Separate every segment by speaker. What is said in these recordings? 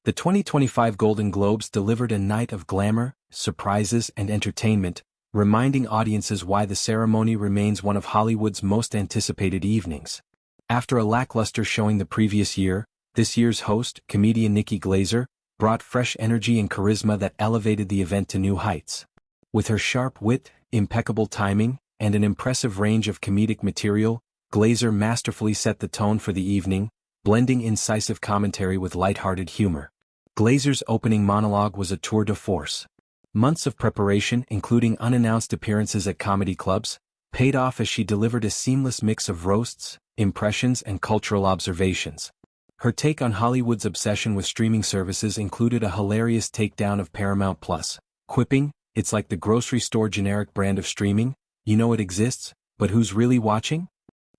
Speaker 1: The 2025 Golden Globes delivered a night of glamour, surprises, and entertainment, reminding audiences why the ceremony remains one of Hollywood's most anticipated evenings. After a lackluster showing the previous year, this year's host, comedian Nikki Glaser, brought fresh energy and charisma that elevated the event to new heights. With her sharp wit, impeccable timing, and an impressive range of comedic material, Glaser masterfully set the tone for the evening, blending incisive commentary with lighthearted humor. Glaser's opening monologue was a tour de force. Months of preparation, including unannounced appearances at comedy clubs, paid off as she delivered a seamless mix of roasts, impressions, and cultural observations. Her take on Hollywood's obsession with streaming services included a hilarious takedown of Paramount+, quipping, "It's like the grocery store generic brand of streaming, you know it exists, but who's really watching?"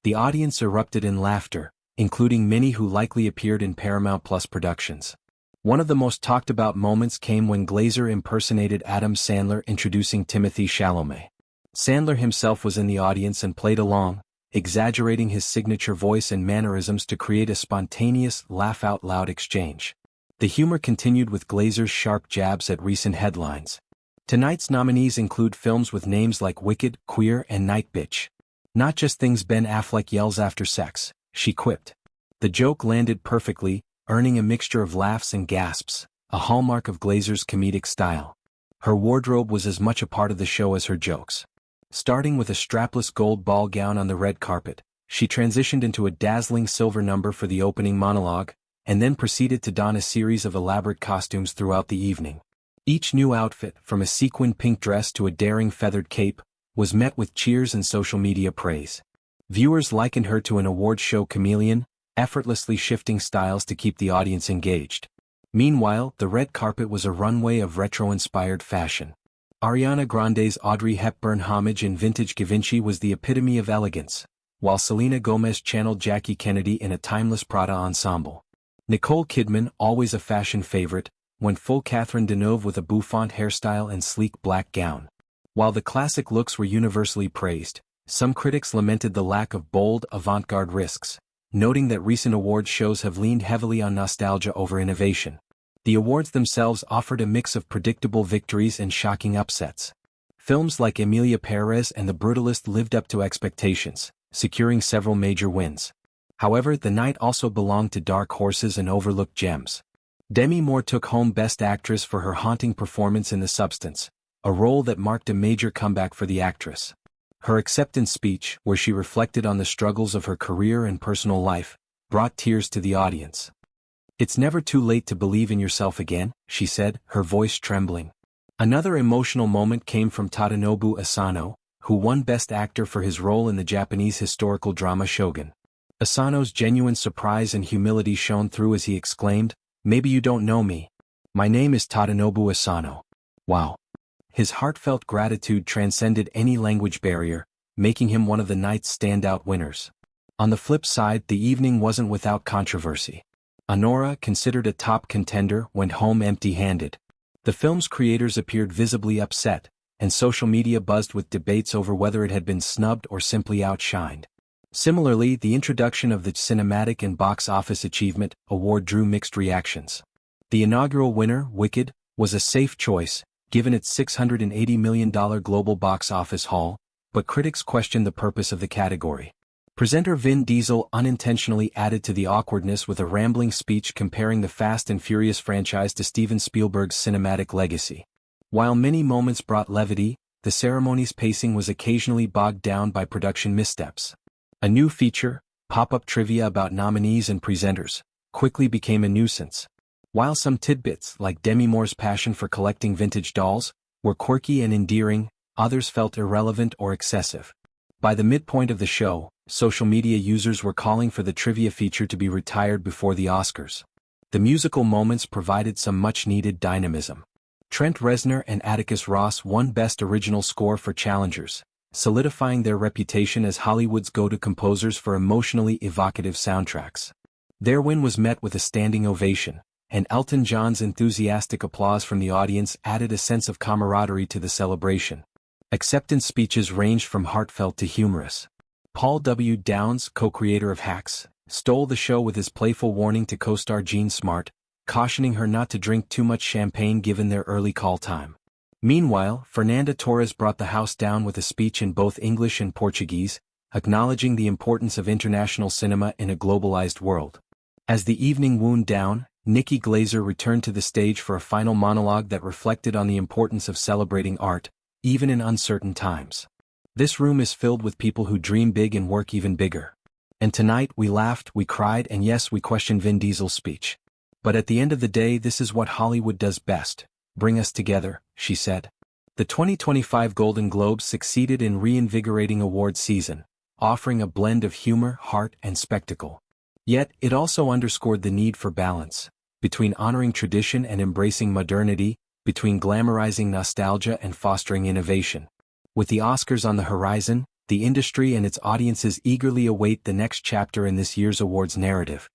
Speaker 1: The audience erupted in laughter, including many who likely appeared in Paramount+ productions. One of the most talked about moments came when Glaser impersonated Adam Sandler introducing Timothée Chalamet. Sandler himself was in the audience and played along, exaggerating his signature voice and mannerisms to create a spontaneous, laugh-out-loud exchange. The humor continued with Glaser's sharp jabs at recent headlines. Tonight's nominees include films with names like Wicked, Queer, and Night Bitch. Not just things Ben Affleck yells after sex, she quipped. The joke landed perfectly, earning a mixture of laughs and gasps, a hallmark of Glaser's comedic style. Her wardrobe was as much a part of the show as her jokes. Starting with a strapless gold ball gown on the red carpet, she transitioned into a dazzling silver number for the opening monologue, and then proceeded to don a series of elaborate costumes throughout the evening. Each new outfit, from a sequin pink dress to a daring feathered cape, was met with cheers and social media praise. Viewers likened her to an award show chameleon, effortlessly shifting styles to keep the audience engaged. Meanwhile, the red carpet was a runway of retro-inspired fashion. Ariana Grande's Audrey Hepburn homage in vintage Givenchy was the epitome of elegance, while Selena Gomez channeled Jackie Kennedy in a timeless Prada ensemble. Nicole Kidman, always a fashion favorite, went full Catherine Deneuve with a bouffant hairstyle and sleek black gown. While the classic looks were universally praised, some critics lamented the lack of bold, avant-garde risks, noting that recent award shows have leaned heavily on nostalgia over innovation. The awards themselves offered a mix of predictable victories and shocking upsets. Films like Emilia Perez and The Brutalist lived up to expectations, securing several major wins. However, the night also belonged to dark horses and overlooked gems. Demi Moore took home Best Actress for her haunting performance in The Substance, a role that marked a major comeback for the actress. Her acceptance speech, where she reflected on the struggles of her career and personal life, brought tears to the audience. "It's never too late to believe in yourself again," she said, her voice trembling. Another emotional moment came from Tadanobu Asano, who won Best Actor for his role in the Japanese historical drama Shogun. Asano's genuine surprise and humility shone through as he exclaimed, "Maybe you don't know me. My name is Tadanobu Asano." Wow. His heartfelt gratitude transcended any language barrier, making him one of the night's standout winners. On the flip side, the evening wasn't without controversy. Anora, considered a top contender, went home empty-handed. The film's creators appeared visibly upset, and social media buzzed with debates over whether it had been snubbed or simply outshined. Similarly, the introduction of the Cinematic and Box Office Achievement Award drew mixed reactions. The inaugural winner, Wicked, was a safe choice, given its $680 million global box office haul, but critics questioned the purpose of the category. Presenter Vin Diesel unintentionally added to the awkwardness with a rambling speech comparing the Fast and Furious franchise to Steven Spielberg's cinematic legacy. While many moments brought levity, the ceremony's pacing was occasionally bogged down by production missteps. A new feature, pop-up trivia about nominees and presenters, quickly became a nuisance. While some tidbits, like Demi Moore's passion for collecting vintage dolls, were quirky and endearing, others felt irrelevant or excessive. By the midpoint of the show, social media users were calling for the trivia feature to be retired before the Oscars. The musical moments provided some much-needed dynamism. Trent Reznor and Atticus Ross won Best Original Score for Challengers, solidifying their reputation as Hollywood's go-to composers for emotionally evocative soundtracks. Their win was met with a standing ovation, and Elton John's enthusiastic applause from the audience added a sense of camaraderie to the celebration. Acceptance speeches ranged from heartfelt to humorous. Paul W. Downs, co-creator of Hacks, stole the show with his playful warning to co-star Jean Smart, cautioning her not to drink too much champagne given their early call time. Meanwhile, Fernanda Torres brought the house down with a speech in both English and Portuguese, acknowledging the importance of international cinema in a globalized world. As the evening wound down, Nikki Glaser returned to the stage for a final monologue that reflected on the importance of celebrating art, even in uncertain times. This room is filled with people who dream big and work even bigger. And tonight we laughed, we cried, and yes, we questioned Vin Diesel's speech. But at the end of the day, this is what Hollywood does best: bring us together, she said. The 2025 Golden Globes succeeded in reinvigorating award season, offering a blend of humor, heart, and spectacle. Yet, it also underscored the need for balance, between honoring tradition and embracing modernity, between glamorizing nostalgia and fostering innovation. With the Oscars on the horizon, the industry and its audiences eagerly await the next chapter in this year's awards narrative.